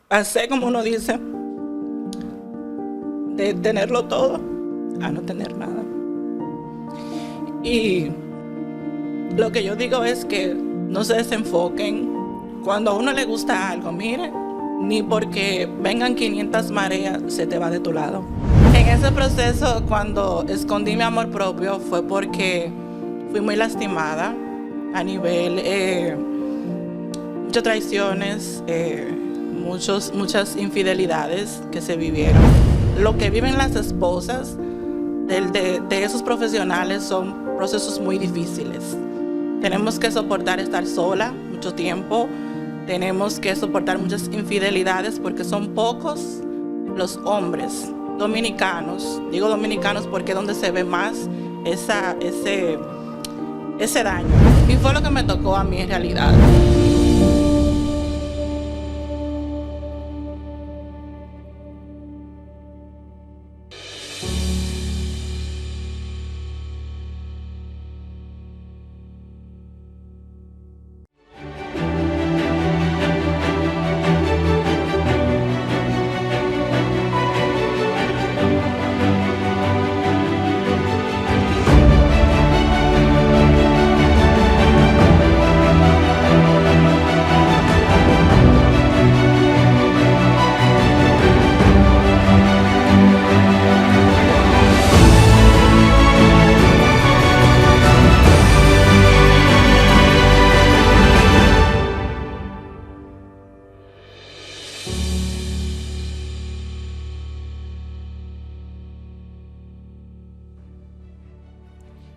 pasé, como uno dice, de tenerlo todo a no tener nada. Y lo que yo digo es que no se desenfoquen. Cuando a uno le gusta algo, mire, ni porque vengan 500 mareas se te va de tu lado. En ese proceso, cuando escondí mi amor propio, fue porque fui muy lastimada a nivel, muchas traiciones, muchas infidelidades que se vivieron. Lo que viven las esposas de esos profesionales son procesos muy difíciles. Tenemos que soportar estar sola mucho tiempo, tenemos que soportar muchas infidelidades porque son pocos los hombres dominicanos, digo dominicanos porque es donde se ve más ese daño. Y fue lo que me tocó a mí en realidad.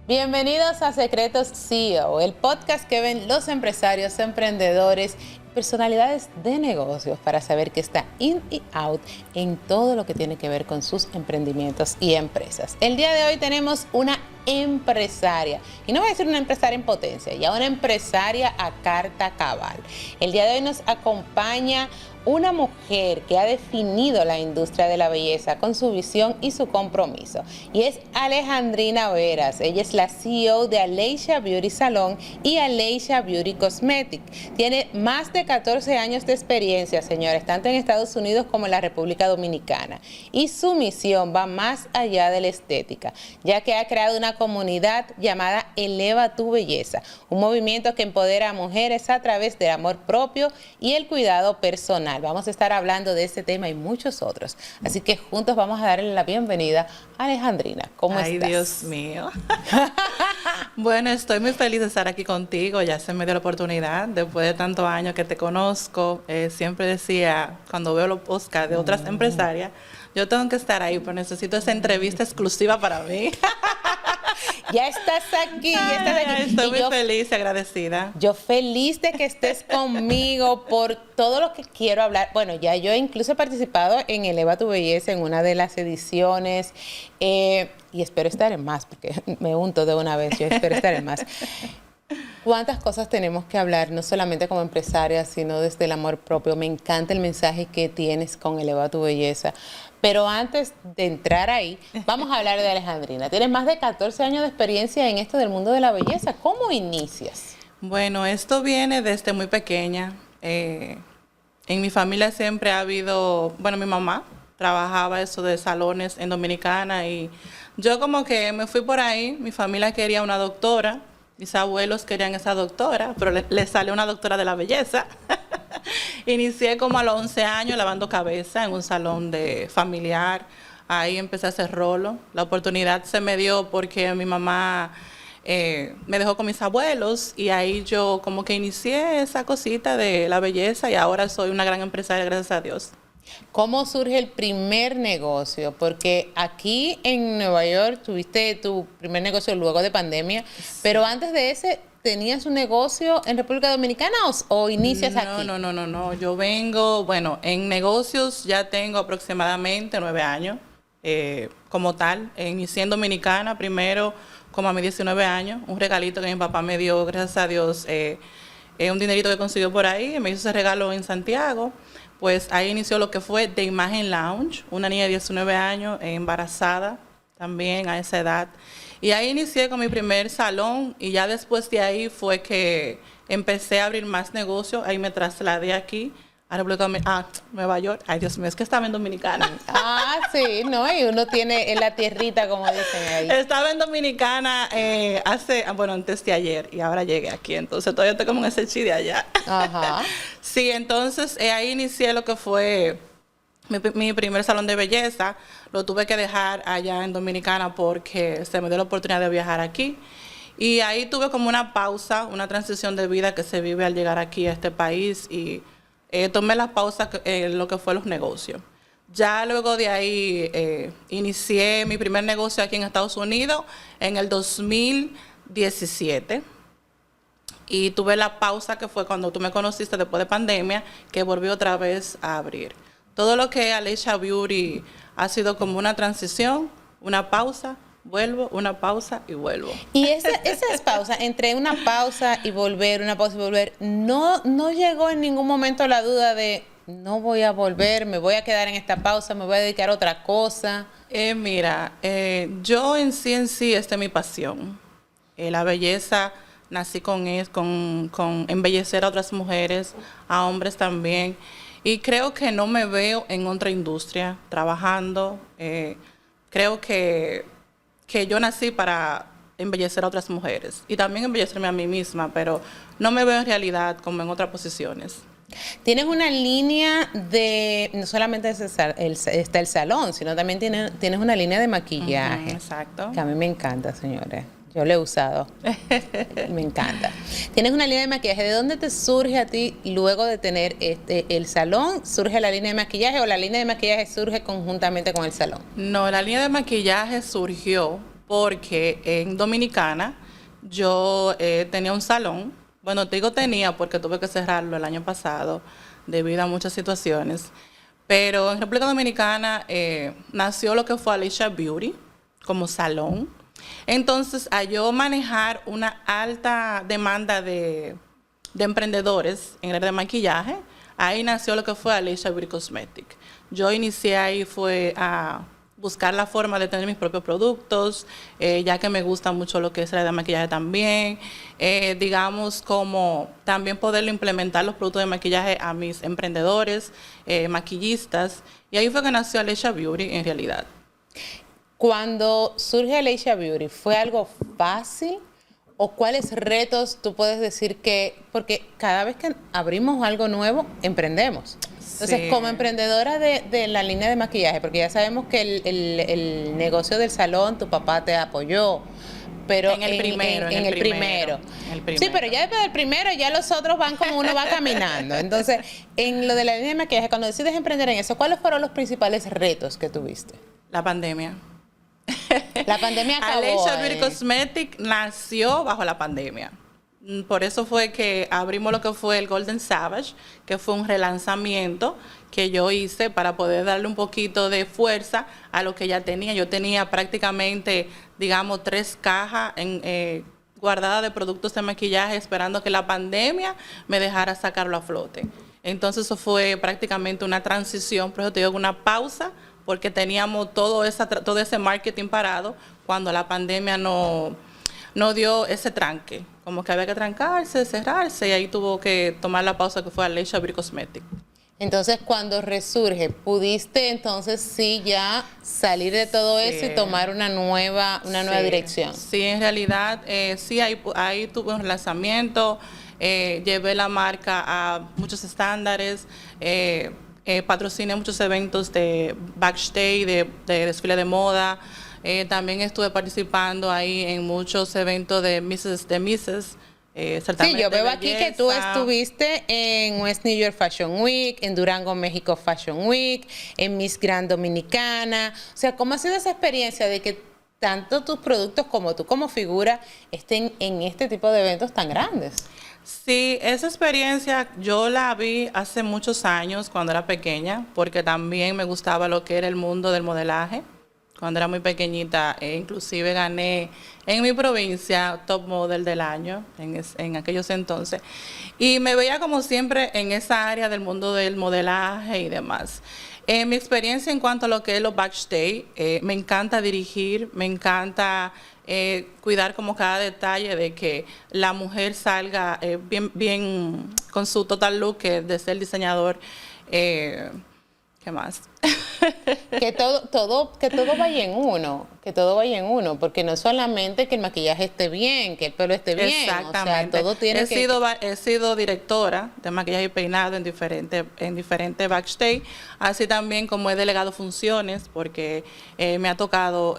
Bienvenidos a Secretos CEO, el podcast que ven los empresarios, emprendedores, personalidades de negocios para saber qué está in y out en todo lo que tiene que ver con sus emprendimientos y empresas. El día de hoy tenemos una empresaria, y no voy a decir una empresaria en potencia, ya una empresaria a carta cabal. El día de hoy nos acompaña una mujer que ha definido la industria de la belleza con su visión y su compromiso, y es Alejandrina Veras. Ella es la CEO de Aleisha Beauty Salon y Aleisha Beauty Cosmetic. Tiene más de 14 años de experiencia, señores, tanto en Estados Unidos como en la República Dominicana, y su misión va más allá de la estética, ya que ha creado una comunidad llamada Eleva tu Belleza, un movimiento que empodera a mujeres a través del amor propio y el cuidado personal. Vamos a estar hablando de este tema y muchos otros. Así que juntos vamos a darle la bienvenida a Alejandrina. ¿Cómo estás? Ay, Dios mío. Bueno, estoy muy feliz de estar aquí contigo. Ya se me dio la oportunidad. Después de tantos años que te conozco, siempre decía, cuando veo los podcasts de otras empresarias, yo tengo que estar ahí, pero necesito esa entrevista exclusiva para mí. Ya estás aquí, ya estás aquí. Estoy muy feliz y agradecida. Yo feliz de que estés conmigo por todo lo que quiero hablar. Bueno, ya yo incluso he participado en Eleva tu Belleza en una de las ediciones y espero estar en más, porque me unto de una vez, yo espero estar en más. ¿Cuántas cosas tenemos que hablar, no solamente como empresaria, sino desde el amor propio? Me encanta el mensaje que tienes con Eleva tu Belleza. Pero antes de entrar ahí, vamos a hablar de Alejandrina. Tienes más de 14 años de experiencia en esto del mundo de la belleza. ¿Cómo inicias? Bueno, esto viene desde muy pequeña. En mi familia siempre ha habido, bueno, mi mamá trabajaba eso de salones en Dominicana y yo como que me fui por ahí. Mi familia quería una doctora, mis abuelos querían esa doctora, pero le salió una doctora de la belleza. Inicié como a los 11 años lavando cabeza en un salón de familiar. Ahí empecé a hacer rolo. La oportunidad se me dio porque mi mamá me dejó con mis abuelos y ahí yo como que inicié esa cosita de la belleza y ahora soy una gran empresaria, gracias a Dios. ¿Cómo surge el primer negocio? Porque aquí en Nueva York tuviste tu primer negocio luego de pandemia, sí. Pero antes de ese, ¿tenías un negocio en República Dominicana o inicias aquí? No. Yo vengo, bueno, en negocios ya tengo aproximadamente 9 años como tal. Inicié en Dominicana primero, como a mis 19 años, un regalito que mi papá me dio, gracias a Dios, un dinerito que consiguió por ahí, me hizo ese regalo en Santiago. Pues ahí inició lo que fue The Imagen Lounge, una niña de 19 años, embarazada también a esa edad. Y ahí inicié con mi primer salón y ya después de ahí fue que empecé a abrir más negocios. Ahí me trasladé aquí a Nueva York. Ay, Dios mío, es que estaba en Dominicana. Sí, ¿no? Y uno tiene en la tierrita, como dicen ahí. Estaba en Dominicana antes de ayer y ahora llegué aquí, entonces todavía estoy como en ese chi de allá. Ajá. Sí, entonces ahí inicié lo que fue mi primer salón de belleza. Lo tuve que dejar allá en Dominicana porque se me dio la oportunidad de viajar aquí. Y ahí tuve como una pausa, una transición de vida que se vive al llegar aquí a este país y tomé la pausa en lo que fue los negocios. Ya luego de ahí inicié mi primer negocio aquí en Estados Unidos en el 2017 y tuve la pausa que fue cuando tú me conociste después de pandemia, que volví otra vez a abrir. Todo lo que es Alicia Beauty ha sido como una transición, una pausa, vuelvo, una pausa y vuelvo. Y esas pausas, entre una pausa y volver, una pausa y volver, no llegó en ningún momento la duda de no voy a volver, me voy a quedar en esta pausa, me voy a dedicar a otra cosa. Mira, yo en sí, esta es mi pasión. La belleza, nací con embellecer a otras mujeres, a hombres también. Y creo que no me veo en otra industria trabajando. Creo que yo nací para embellecer a otras mujeres y también embellecerme a mí misma, pero no me veo en realidad como en otras posiciones. Tienes una línea de, no solamente está el salón, sino también tienes una línea de maquillaje. Exacto. Que a mí me encanta, señores. Yo lo he usado. Me encanta. Tienes una línea de maquillaje. ¿De dónde te surge a ti, luego de tener el salón, surge la línea de maquillaje o la línea de maquillaje surge conjuntamente con el salón? No, la línea de maquillaje surgió porque en Dominicana yo tenía un salón. Bueno, te digo tenía porque tuve que cerrarlo el año pasado debido a muchas situaciones. Pero en República Dominicana nació lo que fue Alicia Beauty como salón. Entonces, a yo manejar una alta demanda de emprendedores en el área de maquillaje, ahí nació lo que fue Alicia Beauty Cosmetic. Yo inicié ahí fue a buscar la forma de tener mis propios productos, ya que me gusta mucho lo que es el área de maquillaje también. Digamos, como también poderlo implementar los productos de maquillaje a mis emprendedores, maquillistas. Y ahí fue que nació Alicia Beauty en realidad. Cuando surge Alicia Beauty, ¿fue algo fácil? ¿O cuáles retos tú puedes decir que, porque cada vez que abrimos algo nuevo, emprendemos? Entonces, como emprendedora de la línea de maquillaje, porque ya sabemos que el negocio del salón, tu papá te apoyó, pero en el primero. Sí, pero ya después del primero, ya los otros van como uno va caminando. Entonces, en lo de la línea de maquillaje, cuando decides emprender en eso, ¿cuáles fueron los principales retos que tuviste? La pandemia. La pandemia acabó. Alicia Beauty Cosmetic nació bajo la pandemia. Por eso fue que abrimos lo que fue el Golden Savage, que fue un relanzamiento que yo hice para poder darle un poquito de fuerza a lo que ya tenía. Yo tenía prácticamente, digamos, 3 cajas guardadas de productos de maquillaje esperando que la pandemia me dejara sacarlo a flote. Entonces eso fue prácticamente una transición, por eso te digo una pausa, porque teníamos todo ese marketing parado cuando la pandemia no dio ese tranque. Como que había que trancarse, cerrarse, y ahí tuvo que tomar la pausa que fue Alicia Beauty Cosmetic. Entonces, cuando resurge, ¿pudiste entonces sí ya salir de todo eso y tomar una nueva dirección? Sí, en realidad, sí, ahí tuve un relanzamiento, llevé la marca a muchos estándares, patrociné muchos eventos de backstage, de desfile de moda. También estuve participando ahí en muchos eventos de Misses. Sí, yo veo aquí que tú estuviste en West New York Fashion Week, en Durango, México Fashion Week, en Miss Grand Dominicana. O sea, ¿cómo ha sido esa experiencia de que tanto tus productos como tú como figura estén en este tipo de eventos tan grandes? Sí, esa experiencia yo la vi hace muchos años cuando era pequeña, porque también me gustaba lo que era el mundo del modelaje. Cuando era muy pequeñita, inclusive gané en mi provincia Top Model del año, en aquellos entonces. Y me veía como siempre en esa área del mundo del modelaje y demás. Mi experiencia en cuanto a lo que es los backstage, me encanta dirigir, me encanta cuidar como cada detalle de que la mujer salga bien con su total look de ser diseñador. ¿Qué más? Que todo vaya en uno, que todo vaya en uno, porque no solamente que el maquillaje esté bien, que el pelo esté bien, Exactamente. o sea, todo tiene He sido directora de maquillaje y peinado en diferentes backstage, así también como he delegado funciones, porque me ha tocado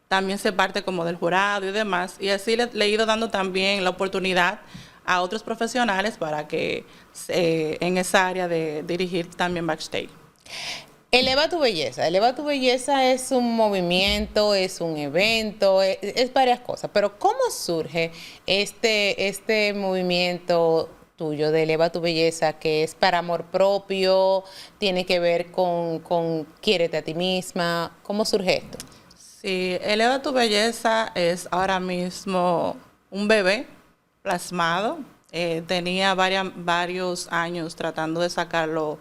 también ser parte como del jurado y demás, y así le he ido dando también la oportunidad a otros profesionales para que en esa área de dirigir también backstage. Eleva tu belleza. Eleva tu belleza es un movimiento, es un evento, es varias cosas. Pero ¿cómo surge este movimiento tuyo de Eleva tu belleza, que es para amor propio, tiene que ver con quiérete a ti misma? ¿Cómo surge esto? Sí, Eleva tu belleza es ahora mismo un bebé plasmado. Tenía varios años tratando de sacarlo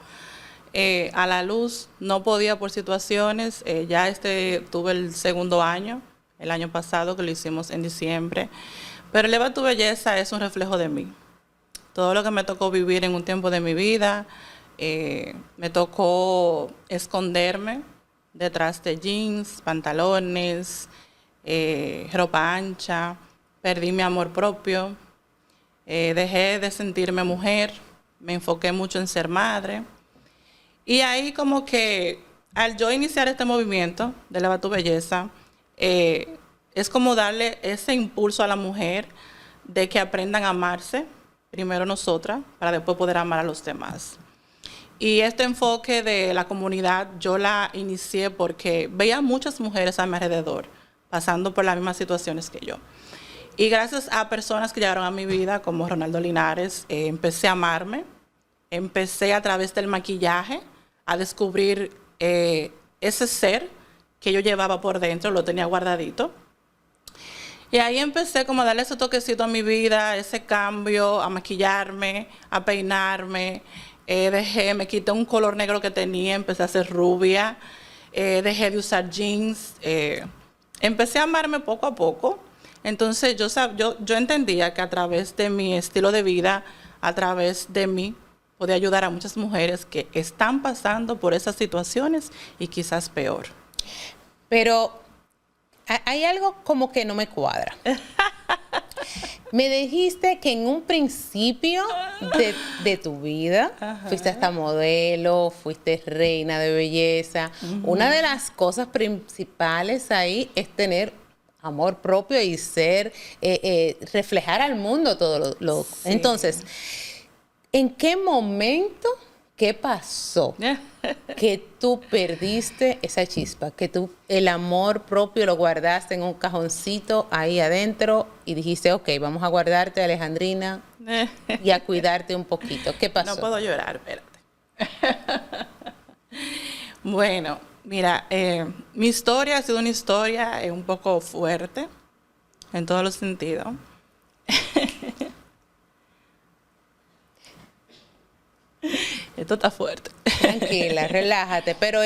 a la luz, no podía por situaciones. Ya tuve el segundo año, el año pasado, que lo hicimos en diciembre. Pero Eleva tu belleza es un reflejo de mí. Todo lo que me tocó vivir en un tiempo de mi vida, me tocó esconderme detrás de jeans, pantalones, ropa ancha, perdí mi amor propio, dejé de sentirme mujer, me enfoqué mucho en ser madre. Y ahí como que al yo iniciar este movimiento de Eleva tu belleza, es como darle ese impulso a la mujer de que aprendan a amarse, primero nosotras, para después poder amar a los demás. Y este enfoque de la comunidad yo la inicié porque veía muchas mujeres a mi alrededor pasando por las mismas situaciones que yo. Y gracias a personas que llegaron a mi vida, como Ronaldo Linares, empecé a amarme, empecé a través del maquillaje a descubrir ese ser que yo llevaba por dentro, lo tenía guardadito. Y ahí empecé como a darle ese toquecito a mi vida, ese cambio, a maquillarme, a peinarme. Me quité un color negro que tenía, empecé a ser rubia, dejé de usar jeans, empecé a amarme poco a poco. Entonces yo entendía que a través de mi estilo de vida, a través de mí, podía ayudar a muchas mujeres que están pasando por esas situaciones y quizás peor. Pero hay algo como que no me cuadra. Me dijiste que en un principio de tu vida, ajá, fuiste hasta modelo, fuiste reina de belleza. Una de las cosas principales ahí es tener amor propio y reflejar al mundo todo lo. Sí. Entonces, ¿en qué momento, qué pasó que tú perdiste esa chispa? Que tú el amor propio lo guardaste en un cajoncito ahí adentro y dijiste, ok, vamos a guardarte, Alejandrina, y a cuidarte un poquito. ¿Qué pasó? No puedo llorar, espérate. Bueno, mira, mi historia ha sido una historia un poco fuerte en todos los sentidos. Esto está fuerte. Tranquila, relájate, pero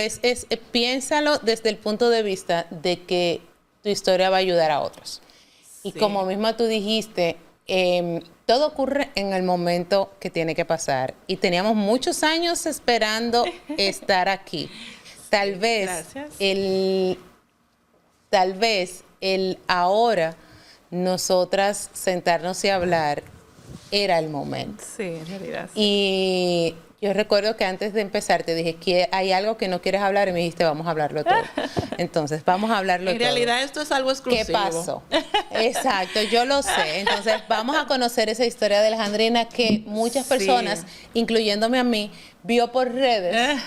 piénsalo desde el punto de vista de que tu historia va a ayudar a otros. Sí. Y como misma tú dijiste, todo ocurre en el momento que tiene que pasar. Y teníamos muchos años esperando estar aquí. Tal vez el ahora nosotras sentarnos y hablar era el momento. Sí, en realidad. Sí. Y yo recuerdo que antes de empezar te dije que hay algo que no quieres hablar y me dijiste vamos a hablarlo todo. Entonces vamos a hablarlo todo. En realidad esto es algo exclusivo. ¿Qué pasó? Exacto, yo lo sé. Entonces vamos a conocer esa historia de Alejandrina que muchas personas, sí, incluyéndome a mí, vio por redes,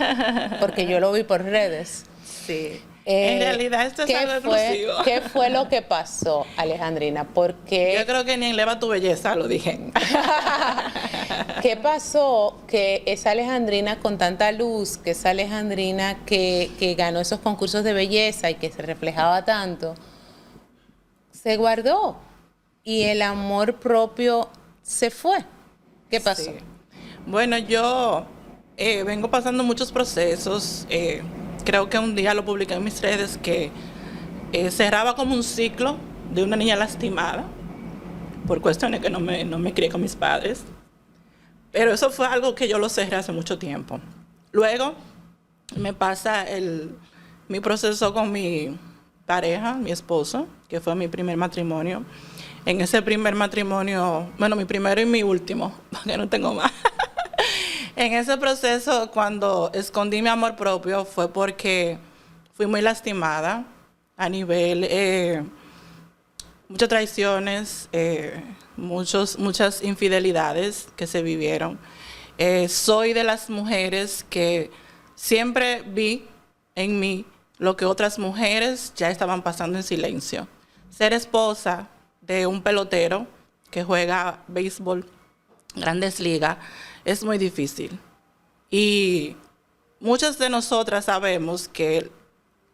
porque yo lo vi por redes. Sí. En realidad esto es algo exclusivo. ¿Qué fue lo que pasó, Alejandrina? Porque yo creo que ni en Eleva tu belleza lo dije. ¿Qué pasó que esa Alejandrina con tanta luz, que esa Alejandrina que ganó esos concursos de belleza y que se reflejaba tanto, se guardó y el amor propio se fue? ¿Qué pasó? Sí. Bueno, yo vengo pasando muchos procesos. Creo que un día lo publiqué en mis redes que cerraba como un ciclo de una niña lastimada por cuestiones que no me crié con mis padres. Pero eso fue algo que yo lo cerré hace mucho tiempo. Luego me pasa mi proceso con mi pareja, mi esposo, que fue mi primer matrimonio. En ese primer matrimonio, bueno, mi primero y mi último, porque no tengo más. En ese proceso, cuando escondí mi amor propio, fue porque fui muy lastimada a nivel, muchas traiciones, muchas infidelidades que se vivieron. Soy de las mujeres que siempre vi en mí lo que otras mujeres ya estaban pasando en silencio. Ser esposa de un pelotero que juega béisbol, Grandes Ligas, es muy difícil. Y muchas de nosotras sabemos que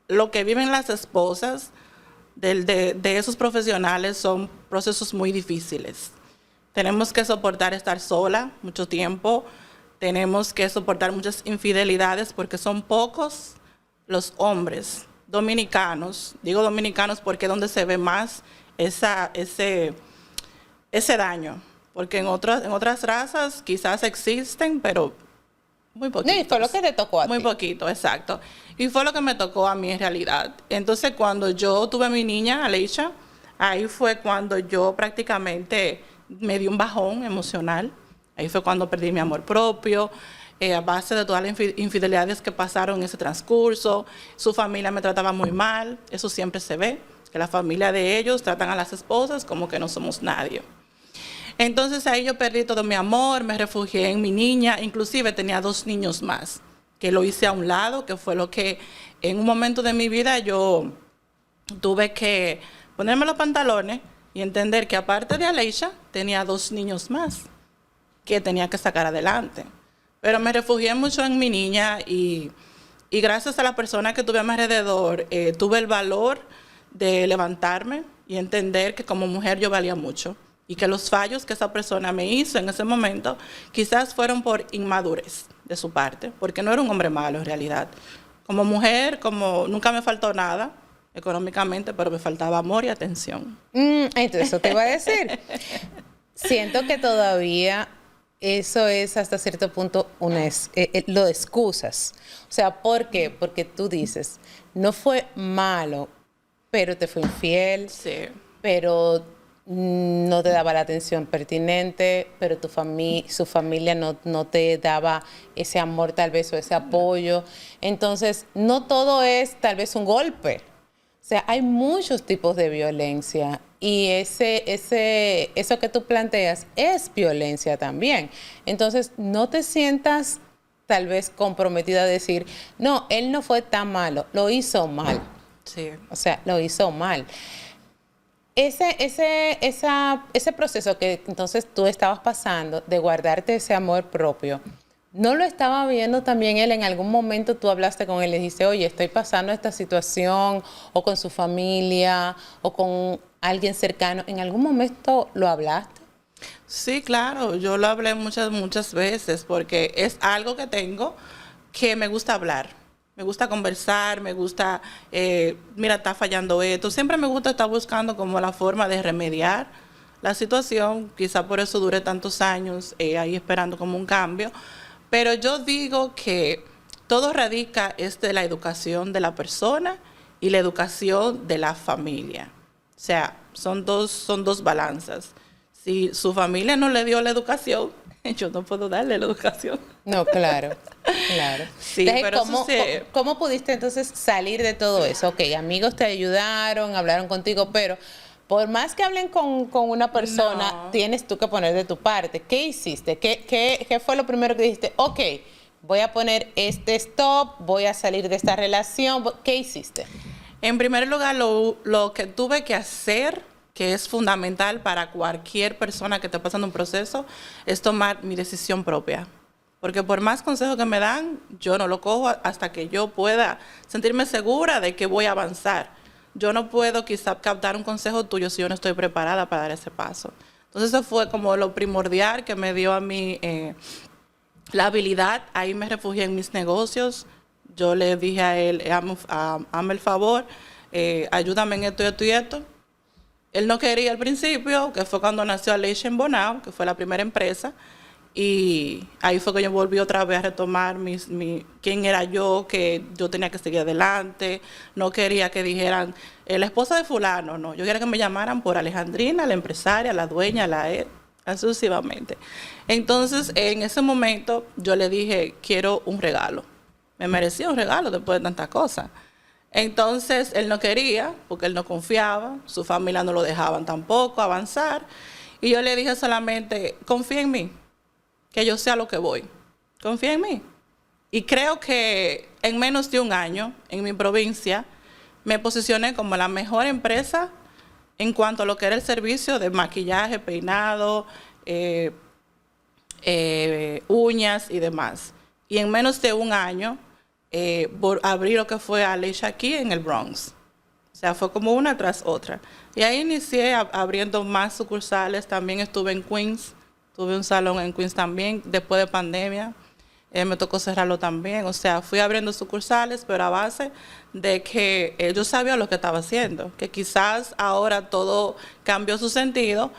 lo que viven las esposas de esos profesionales son procesos muy difíciles. Tenemos que soportar estar sola mucho tiempo, tenemos que soportar muchas infidelidades porque son pocos los hombres dominicanos, digo dominicanos porque es donde se ve más ese daño, porque en otras razas quizás existen, pero muy poquito. No, y fue lo que te tocó a ti. Muy poquito, exacto. Y fue lo que me tocó a mí en realidad. Entonces, cuando yo tuve a mi niña, Aleisha, ahí fue cuando yo prácticamente me di un bajón emocional. Ahí fue cuando perdí mi amor propio, a base de todas las infidelidades que pasaron en ese transcurso. Su familia me trataba muy mal, eso siempre se ve, que la familia de ellos tratan a las esposas como que no somos nadie. Entonces ahí yo perdí todo mi amor, me refugié en mi niña, inclusive tenía 2 niños más, que lo hice a un lado, que fue lo que en un momento de mi vida yo tuve que ponerme los pantalones y entender que aparte de Aleisha, tenía 2 niños más que tenía que sacar adelante. Pero me refugié mucho en mi niña y gracias a la persona que tuve a mi alrededor, tuve el valor de levantarme y entender que como mujer yo valía mucho y que los fallos que esa persona me hizo en ese momento quizás fueron por inmadurez de su parte, porque no era un hombre malo en realidad. Como mujer, como nunca me faltó nada económicamente, pero me faltaba amor y atención. Entonces, eso te iba a decir. Siento que todavía eso es hasta cierto punto lo excusas. O sea, ¿por qué? Porque tú dices, no fue malo, pero te fue infiel, Sí. pero no te daba la atención pertinente, pero su familia no te daba ese amor tal vez o ese apoyo. Entonces, no todo es tal vez un golpe. O sea, hay muchos tipos de violencia y eso que tú planteas es violencia también. Entonces, no te sientas tal vez comprometida a decir, no, él no fue tan malo, lo hizo mal. Sí. O sea, lo hizo mal. Ese proceso que entonces tú estabas pasando de guardarte ese amor propio, ¿no lo estaba viendo también él? En algún momento tú hablaste con él y le dijiste, oye, estoy pasando esta situación, o con su familia, o con alguien cercano. ¿En algún momento lo hablaste? Sí, claro, yo lo hablé muchas veces porque es algo que tengo que me gusta hablar. Me gusta conversar, me gusta, mira, está fallando esto. Siempre me gusta estar buscando como la forma de remediar la situación. Quizá por eso duré tantos años ahí esperando como un cambio. Pero yo digo que todo radica de la educación de la persona y la educación de la familia. O sea, son dos balanzas. Si su familia no le dio la educación, yo no puedo darle la educación. No, claro, claro. Sí, Entonces, pero ¿cómo pudiste entonces salir de todo eso? Ok, amigos te ayudaron, hablaron contigo, pero por más que hablen con una persona, No. tienes tú que poner de tu parte. ¿Qué hiciste? ¿Qué fue lo primero que dijiste? Ok, voy a poner este stop, voy a salir de esta relación. ¿Qué hiciste? En primer lugar, lo que tuve que hacer, que es fundamental para cualquier persona que esté pasando un proceso, es tomar mi decisión propia. Porque por más consejos que me dan, yo no lo cojo hasta que yo pueda sentirme segura de que voy a avanzar. Yo no puedo quizá captar un consejo tuyo si yo no estoy preparada para dar ese paso. Entonces eso fue como lo primordial que me dio a mí la habilidad. Ahí me refugié en mis negocios. Yo le dije a él, hazme el favor, ayúdame en esto y esto y esto. Él no quería al principio, que fue cuando nació Aleisha en Bonao, que fue la primera empresa. Y ahí fue que yo volví otra vez a retomar quién era yo, que yo tenía que seguir adelante. No quería que dijeran, la esposa de fulano, no. Yo quería que me llamaran por Alejandrina, la empresaria, la dueña, así sucesivamente. Entonces, en ese momento, yo le dije, quiero un regalo. Me merecía un regalo después de tantas cosas. Entonces, él no quería, porque él no confiaba, su familia no lo dejaban tampoco avanzar. Y yo le dije solamente, confía en mí, que yo sé a lo que voy. Confía en mí. Y creo que en menos de un año, en mi provincia, me posicioné como la mejor empresa en cuanto a lo que era el servicio de maquillaje, peinado, uñas y demás. Y en menos de un año, abrí lo que fue Alicia aquí en el Bronx. O sea, fue como una tras otra. Y ahí inicié abriendo más sucursales. También estuve en Queens. Tuve un salón en Queens también, después de pandemia. Me tocó cerrarlo también. O sea, fui abriendo sucursales, pero a base de que yo sabía lo que estaba haciendo. Que quizás ahora todo cambió su sentido,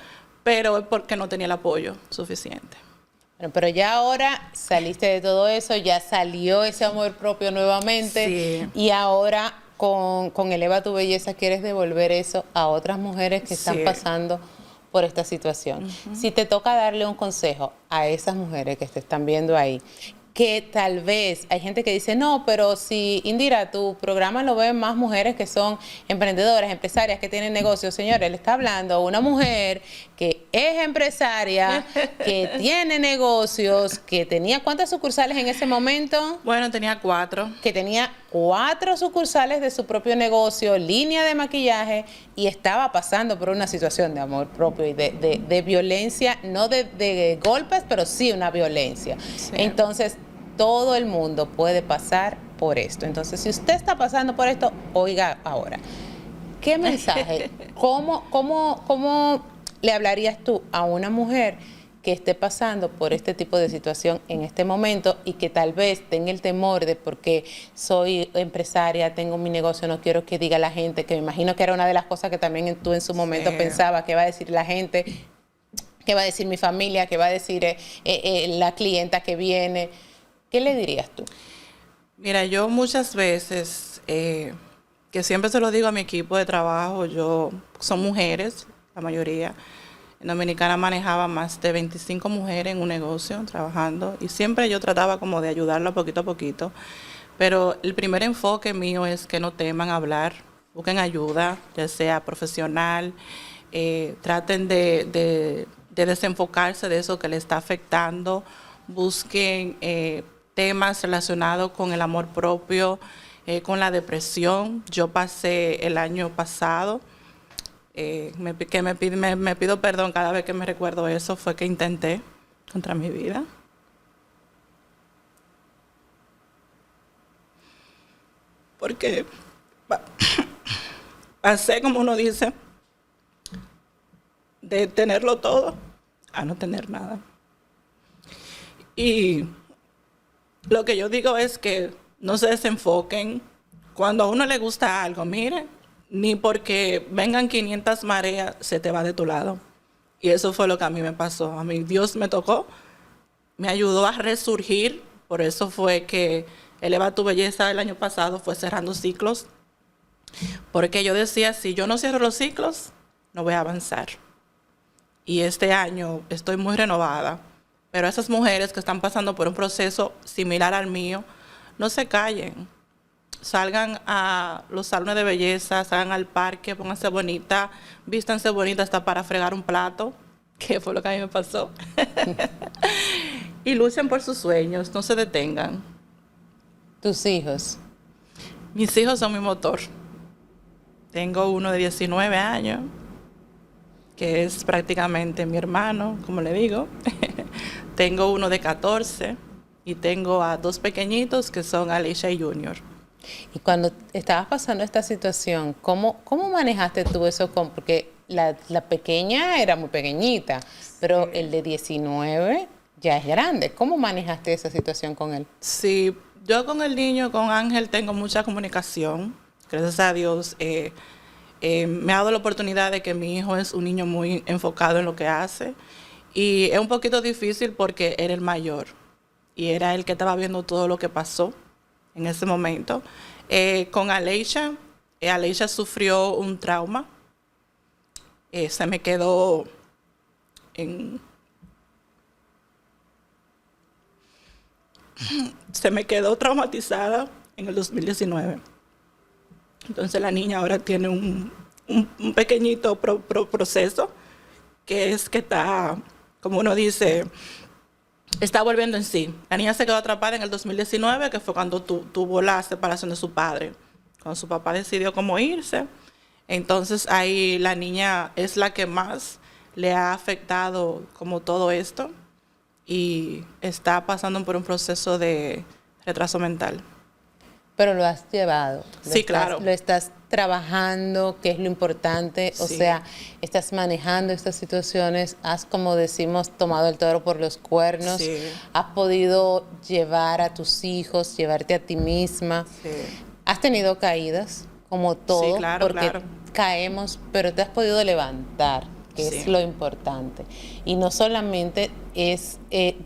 pero es porque no tenía el apoyo suficiente. Bueno, pero ya ahora saliste de todo eso, ya salió ese amor propio nuevamente. Sí. Y ahora con Eleva tu Belleza quieres devolver eso a otras mujeres que están pasando por esta situación. Si te toca darle un consejo a esas mujeres que te están viendo ahí, que tal vez hay gente que dice, no, pero si, Indira, tu programa lo ven más mujeres que son emprendedoras, empresarias, que tienen negocios. Señores, le está hablando a una mujer que es empresaria, que tiene negocios, que tenía ¿cuántas sucursales en ese momento? Bueno, tenía 4. Que tenía 4 sucursales de su propio negocio, línea de maquillaje, y estaba pasando por una situación de amor propio y de violencia, no de golpes, pero sí una violencia. Sí. Entonces, todo el mundo puede pasar por esto. Entonces, si usted está pasando por esto, oiga ahora, ¿qué mensaje? ¿Cómo le hablarías tú a una mujer que esté pasando por este tipo de situación en este momento y que tal vez tenga el temor de porque soy empresaria, tengo mi negocio, no quiero que diga la gente, que me imagino que era una de las cosas que también tú en su momento pensabas, que va a decir la gente, que va a decir mi familia, que va a decir la clienta que viene? ¿Qué le dirías tú? Mira, yo muchas veces, que siempre se lo digo a mi equipo de trabajo, son mujeres, la mayoría. En Dominicana manejaba más de 25 mujeres en un negocio trabajando y siempre yo trataba como de ayudarla poquito a poquito. Pero el primer enfoque mío es que no teman hablar, busquen ayuda, ya sea profesional, traten de desenfocarse de eso que les está afectando, busquen temas relacionados con el amor propio, con la depresión. Yo pasé el año pasado, me pido perdón cada vez que me recuerdo eso, fue que intenté contra mi vida. Porque pasé, como uno dice, de tenerlo todo a no tener nada. Y lo que yo digo es que no se desenfoquen. Cuando a uno le gusta algo, mire, ni porque vengan 500 mareas se te va de tu lado. Y eso fue lo que a mí me pasó. A mí Dios me tocó, me ayudó a resurgir. Por eso fue que Eleva tu Belleza el año pasado fue cerrando ciclos. Porque yo decía, si yo no cierro los ciclos, no voy a avanzar. Y este año estoy muy renovada. Pero esas mujeres que están pasando por un proceso similar al mío, no se callen. Salgan a los salones de belleza, salgan al parque, pónganse bonita, vístanse bonita hasta para fregar un plato, que fue lo que a mí me pasó. Y luchen por sus sueños, no se detengan. ¿Tus hijos? Mis hijos son mi motor. Tengo uno de 19 años, que es prácticamente mi hermano, como le digo. Tengo uno de 14 y tengo a 2 pequeñitos que son Alicia y Junior. Y cuando estabas pasando esta situación, ¿cómo manejaste tú eso? Porque la pequeña era muy pequeñita, pero el de 19 ya es grande. ¿Cómo manejaste esa situación con él? Sí, yo con el niño, con Ángel, tengo mucha comunicación. Gracias a Dios me ha dado la oportunidad de que mi hijo es un niño muy enfocado en lo que hace. Y es un poquito difícil porque era el mayor y era el que estaba viendo todo lo que pasó en ese momento. Con Aleisha, Aleisha sufrió un trauma. Se me quedó traumatizada en el 2019. Entonces la niña ahora tiene un pequeñito proceso, que es que está, como uno dice, está volviendo en sí. La niña se quedó atrapada en el 2019, que fue cuando tuvo la separación de su padre, cuando su papá decidió cómo irse. Entonces ahí la niña es la que más le ha afectado como todo esto y está pasando por un proceso de retraso mental. Pero lo has llevado. Sí, claro. Lo estás trabajando, que es lo importante. O sea, estás manejando estas situaciones. Has, como decimos, tomado el toro por los cuernos. Sí. Has podido llevar a tus hijos, llevarte a ti misma. Sí. Has tenido caídas, como todo, Sí, claro, porque claro. caemos, pero te has podido levantar, que es lo importante. Y no solamente es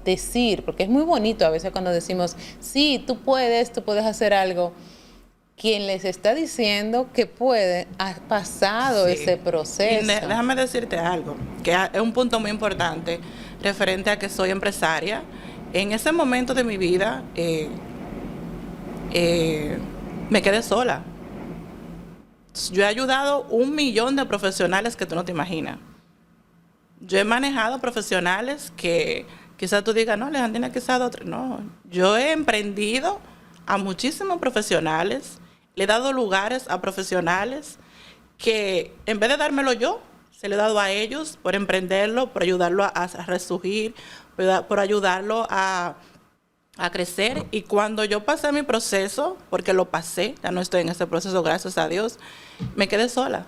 decir, porque es muy bonito a veces cuando decimos, sí, tú puedes hacer algo. Quien les está diciendo que puede, ha pasado ese proceso. Y déjame decirte algo, que es un punto muy importante referente a que soy empresaria. En ese momento de mi vida me quedé sola. Yo he ayudado 1 millón de profesionales que tú no te imaginas. Yo he manejado profesionales que quizás tú digas, no, Alejandrina, quizás otro. No, yo he emprendido a muchísimos profesionales, le he dado lugares a profesionales que en vez de dármelo yo, se lo he dado a ellos por emprenderlo, por ayudarlo a resurgir, por ayudarlo a crecer. Y cuando yo pasé mi proceso, porque lo pasé, ya no estoy en ese proceso, gracias a Dios, me quedé sola.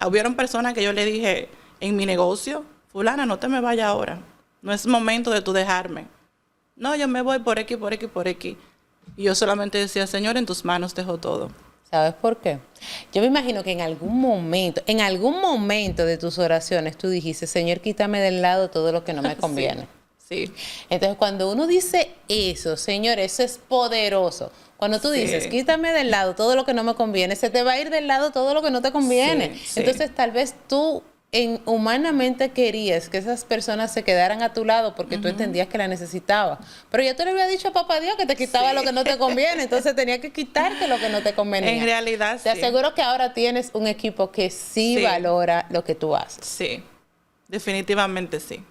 Hubieron personas que yo le dije en mi negocio, fulana, no te me vayas ahora, no es momento de tú dejarme. No, yo me voy por X, por X, por X. Y yo solamente decía, Señor, en tus manos dejo todo. ¿Sabes por qué? Yo me imagino que en algún momento de tus oraciones tú dijiste, Señor, quítame del lado todo lo que no me conviene. Sí. Entonces, cuando uno dice eso, Señor, eso es poderoso. Cuando tú dices, quítame del lado todo lo que no me conviene, se te va a ir del lado todo lo que no te conviene. Entonces, tal vez tú humanamente querías que esas personas se quedaran a tu lado porque tú entendías que la necesitabas. Pero ya tú le habías dicho a papá Dios que te quitaba lo que no te conviene, entonces tenía que quitarte lo que no te convenía. En realidad, te aseguro que ahora tienes un equipo que sí valora lo que tú haces. Sí, definitivamente sí.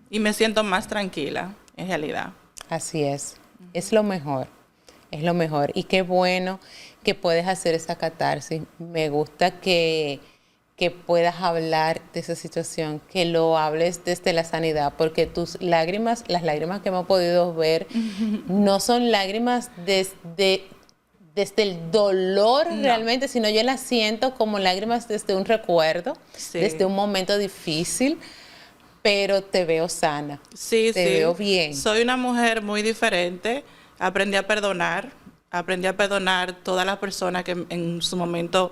Y me siento más tranquila, en realidad. Así es. Es lo mejor. Es lo mejor. Y qué bueno que puedes hacer esa catarsis. Me gusta que puedas hablar de esa situación, que lo hables desde la sanidad, porque tus lágrimas, las lágrimas que hemos podido ver, no son lágrimas desde el dolor realmente, sino yo las siento como lágrimas desde un recuerdo, desde un momento difícil, pero te veo sana. Te veo bien. Soy una mujer muy diferente. Aprendí a perdonar todas las personas que en su momento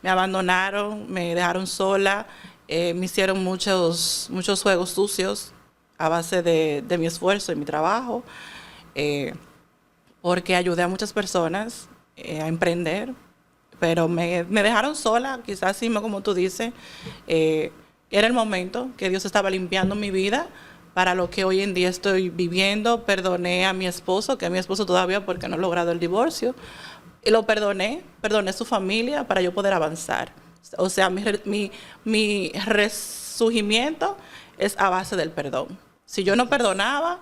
me abandonaron, me dejaron sola, me hicieron muchos juegos sucios a base de mi esfuerzo y mi trabajo, porque ayudé a muchas personas a emprender, pero me dejaron sola, quizás sí, como tú dices. Era el momento que Dios estaba limpiando mi vida para lo que hoy en día estoy viviendo. Perdoné a mi esposo, que es mi esposo todavía porque no he logrado el divorcio. Y lo perdoné su familia para yo poder avanzar. O sea, mi resurgimiento es a base del perdón. Si yo no perdonaba,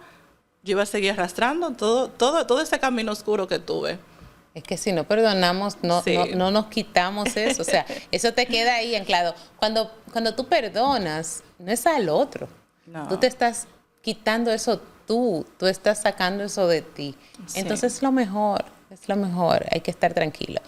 yo iba a seguir arrastrando todo ese camino oscuro que tuve. Es que si no perdonamos, no nos quitamos eso. O sea, eso te queda ahí anclado. Cuando tú perdonas, no es al otro. No. Tú te estás quitando eso tú estás sacando eso de ti. Entonces es lo mejor, hay que estar tranquilo.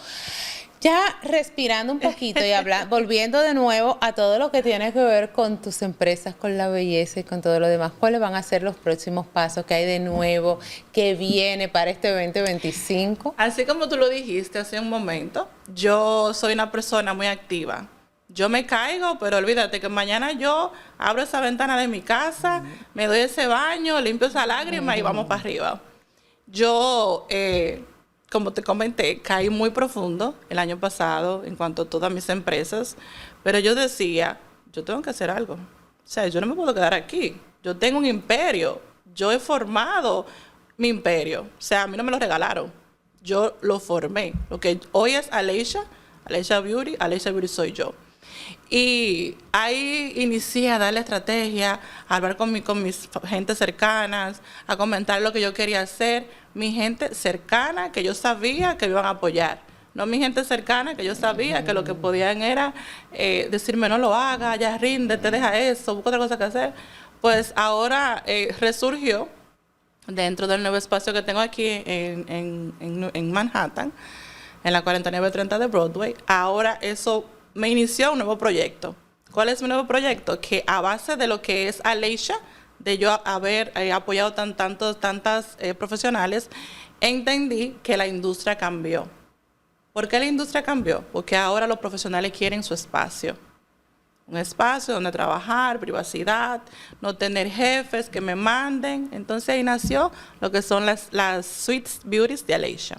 Ya respirando un poquito y volviendo de nuevo a todo lo que tiene que ver con tus empresas, con la belleza y con todo lo demás, ¿cuáles van a ser los próximos pasos que hay de nuevo, que viene para este 2025? Así como tú lo dijiste hace un momento, yo soy una persona muy activa. Yo me caigo, pero olvídate que mañana yo abro esa ventana de mi casa, me doy ese baño, limpio esa lágrima y vamos para arriba. Yo, como te comenté, caí muy profundo el año pasado en cuanto a todas mis empresas, pero yo decía, yo tengo que hacer algo. O sea, yo no me puedo quedar aquí. Yo tengo un imperio. Yo he formado mi imperio. O sea, a mí no me lo regalaron. Yo lo formé. Lo que hoy es Aleisha Beauty soy yo. Y ahí inicié a darle estrategia, a hablar con mis gente cercanas, a comentar lo que yo quería hacer. Mi gente cercana que yo sabía que me iban a apoyar. No mi gente cercana que yo sabía que lo que podían era decirme no lo hagas, ya ríndete, deja eso, busca otra cosa que hacer. Pues ahora resurgió dentro del nuevo espacio que tengo aquí en Manhattan, en la 4930 de Broadway. Ahora eso me inició un nuevo proyecto. ¿Cuál es mi nuevo proyecto? Que a base de lo que es Aleisha, de yo haber apoyado tantas profesionales, entendí que la industria cambió. ¿Por qué la industria cambió? Porque ahora los profesionales quieren su espacio. Un espacio donde trabajar, privacidad, no tener jefes que me manden. Entonces ahí nació lo que son las suites beauties de Aleisha.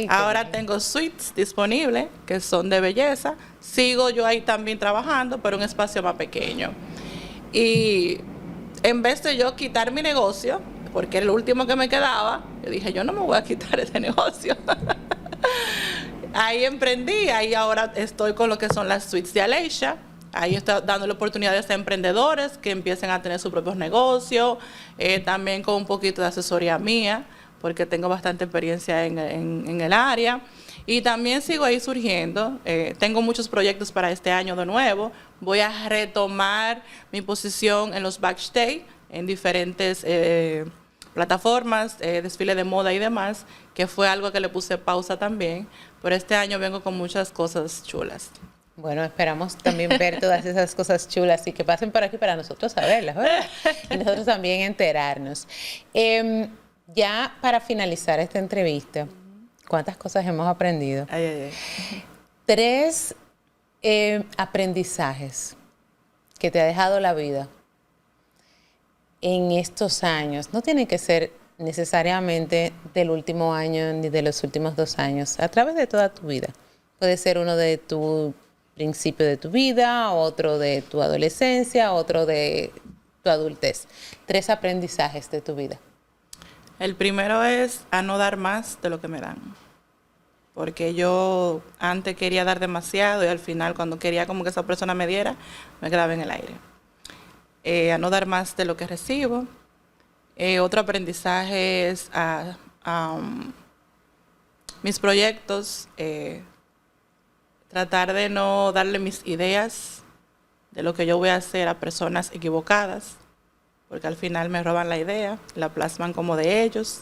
Ahora tengo suites disponibles que son de belleza. Sigo yo ahí también trabajando, pero un espacio más pequeño. Y en vez de yo quitar mi negocio, porque era el último que me quedaba, yo dije, yo no me voy a quitar ese negocio. Ahí emprendí, ahí ahora estoy con lo que son las suites de Aleisha. Ahí estoy dándole oportunidades a emprendedores que empiecen a tener sus propios negocios, también con un poquito de asesoría mía, porque tengo bastante experiencia en el área. Y también sigo ahí surgiendo. Tengo muchos proyectos para este año de nuevo. Voy a retomar mi posición en los backstage, en diferentes plataformas, desfile de moda y demás, que fue algo que le puse pausa también. Pero este año vengo con muchas cosas chulas. Bueno, esperamos también ver todas esas cosas chulas y que pasen por aquí para nosotros saberlas, ¿verdad? Y nosotros también enterarnos. Ya para finalizar esta entrevista, ¿cuántas cosas hemos aprendido? 3 aprendizajes que te ha dejado la vida en estos años. No tienen que ser necesariamente del último año ni de los últimos 2 años, a través de toda tu vida. Puede ser uno de tu principio de tu vida, otro de tu adolescencia, otro de tu adultez. 3 aprendizajes de tu vida. El primero es a no dar más de lo que me dan. Porque yo antes quería dar demasiado y al final cuando quería como que esa persona me diera, me quedaba en el aire. A no dar más de lo que recibo. Otro aprendizaje es a mis proyectos, tratar de no darle mis ideas de lo que yo voy a hacer a personas equivocadas, porque al final me roban la idea, la plasman como de ellos.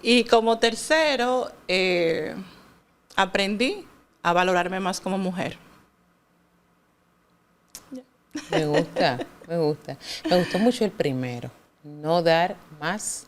Y como tercero, aprendí a valorarme más como mujer. Me gusta, me gusta. Me gustó mucho el primero, no dar más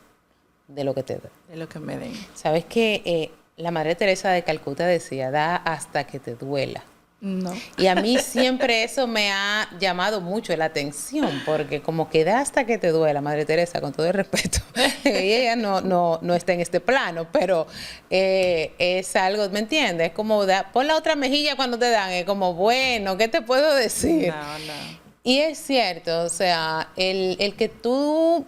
de lo que te da. De lo que me den. ¿Sabes que la Madre Teresa de Calcuta decía, da hasta que te duela? No. Y a mí siempre eso me ha llamado mucho la atención, porque como que da hasta que te duela, Madre Teresa, con todo el respeto. Y ella no está en este plano, pero es algo, ¿me entiendes? Es como, pon la otra mejilla cuando te dan, es como, bueno, ¿qué te puedo decir? No. Y es cierto, o sea, el que tú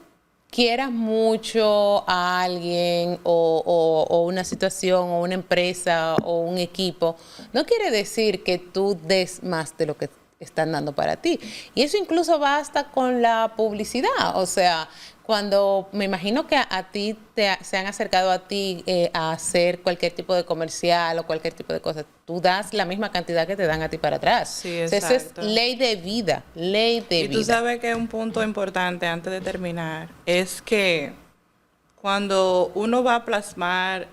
quieras mucho a alguien o una situación o una empresa o un equipo, no quiere decir que tú des más de lo que están dando para ti. Y eso incluso va hasta con la publicidad. O sea, cuando me imagino que a ti se han acercado a ti a hacer cualquier tipo de comercial o cualquier tipo de cosa, tú das la misma cantidad que te dan a ti para atrás. Sí, exacto. Eso es ley de vida, ley de vida. Y tú sabes que un punto importante antes de terminar es que cuando uno va a plasmar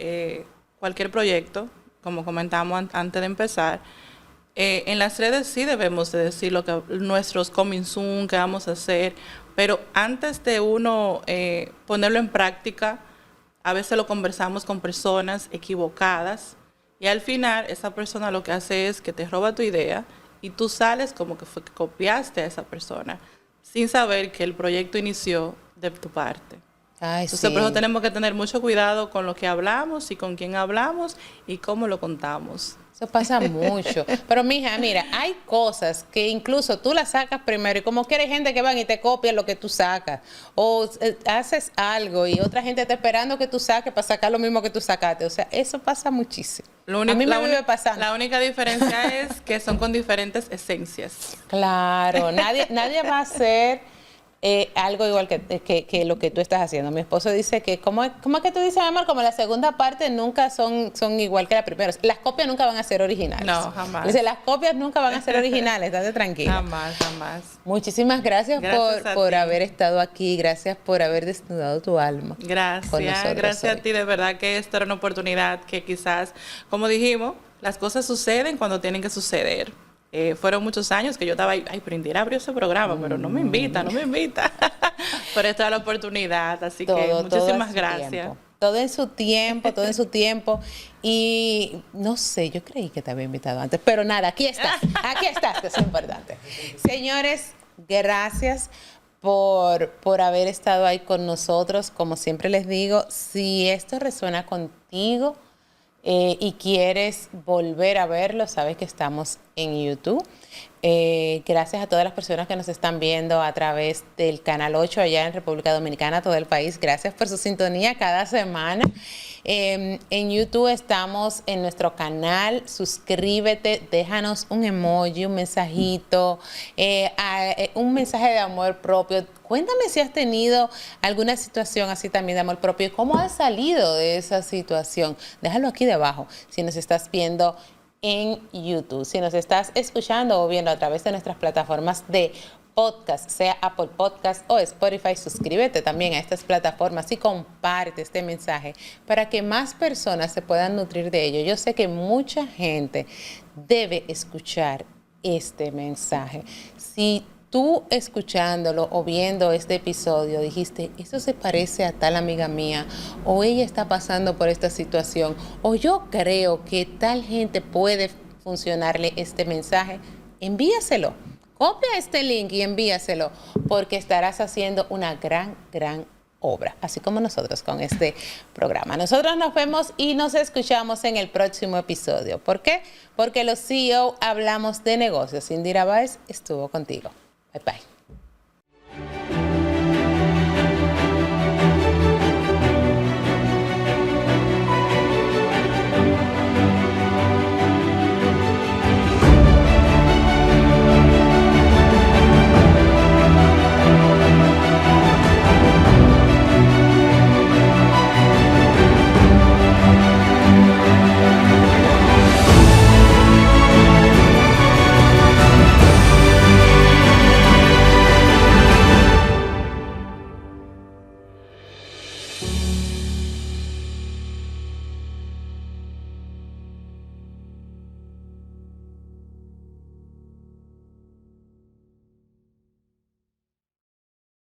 cualquier proyecto, como comentamos antes de empezar, en las redes sí debemos de decir lo que nuestros coming soon, que vamos a hacer, pero antes de uno ponerlo en práctica, a veces lo conversamos con personas equivocadas Y al final, esa persona lo que hace es que te roba tu idea y tú sales como que fue que copiaste a esa persona, sin saber que el proyecto inició de tu parte. Ay, Entonces, sí. por eso tenemos que tener mucho cuidado con lo que hablamos y con quién hablamos y cómo lo contamos. Eso pasa mucho. Pero, mija, mira, hay cosas que incluso tú las sacas primero y como que hay gente que van y te copia lo que tú sacas. O haces algo y otra gente está esperando que tú saques para sacar lo mismo que tú sacaste. O sea, eso pasa muchísimo. A mí me vive pasando. La única diferencia es que son con diferentes esencias. Claro, nadie va a hacer algo igual que lo que tú estás haciendo. Mi esposo dice que, ¿cómo es que tú dices, amor? Como la segunda parte nunca son igual que la primera. Las copias nunca van a ser originales. No, jamás. Dice, las copias nunca van a ser originales, estate tranquila. Jamás, jamás. Muchísimas gracias por ti. haber estado aquí, gracias por haber desnudado tu alma. Gracias a ti, de verdad que esta era una oportunidad que quizás, como dijimos, las cosas suceden cuando tienen que suceder. Fueron muchos años que yo estaba ahí, ay, pero Indira abrió ese programa, pero no me invita. Pero esta es la oportunidad, así que muchísimas gracias. Todo en su tiempo. Y no sé, yo creí que te había invitado antes, pero nada, aquí estás, que es importante. Señores, gracias por haber estado ahí con nosotros. Como siempre les digo, si esto resuena contigo, y quieres volver a verlo, sabes que estamos en YouTube. Gracias a todas las personas que nos están viendo a través del Canal 8 allá en República Dominicana, todo el país. Gracias por su sintonía cada semana. En YouTube estamos en nuestro canal. Suscríbete, déjanos un emoji, un mensajito, un mensaje de amor propio. Cuéntame si has tenido alguna situación así también de amor propio y cómo has salido de esa situación. Déjalo aquí debajo si nos estás viendo en YouTube. Si nos estás escuchando o viendo a través de nuestras plataformas de podcast, sea Apple Podcast o Spotify, suscríbete también a estas plataformas y comparte este mensaje para que más personas se puedan nutrir de ello. Yo sé que mucha gente debe escuchar este mensaje. Si tú escuchándolo o viendo este episodio dijiste, eso se parece a tal amiga mía, o ella está pasando por esta situación, o yo creo que tal gente puede funcionarle este mensaje, envíaselo. Copia este link y envíaselo, porque estarás haciendo una gran obra, así como nosotros con este programa. Nosotros nos vemos y nos escuchamos en el próximo episodio. ¿Por qué? Porque los CEO hablamos de negocios. Indira Báez estuvo contigo. Bye bye.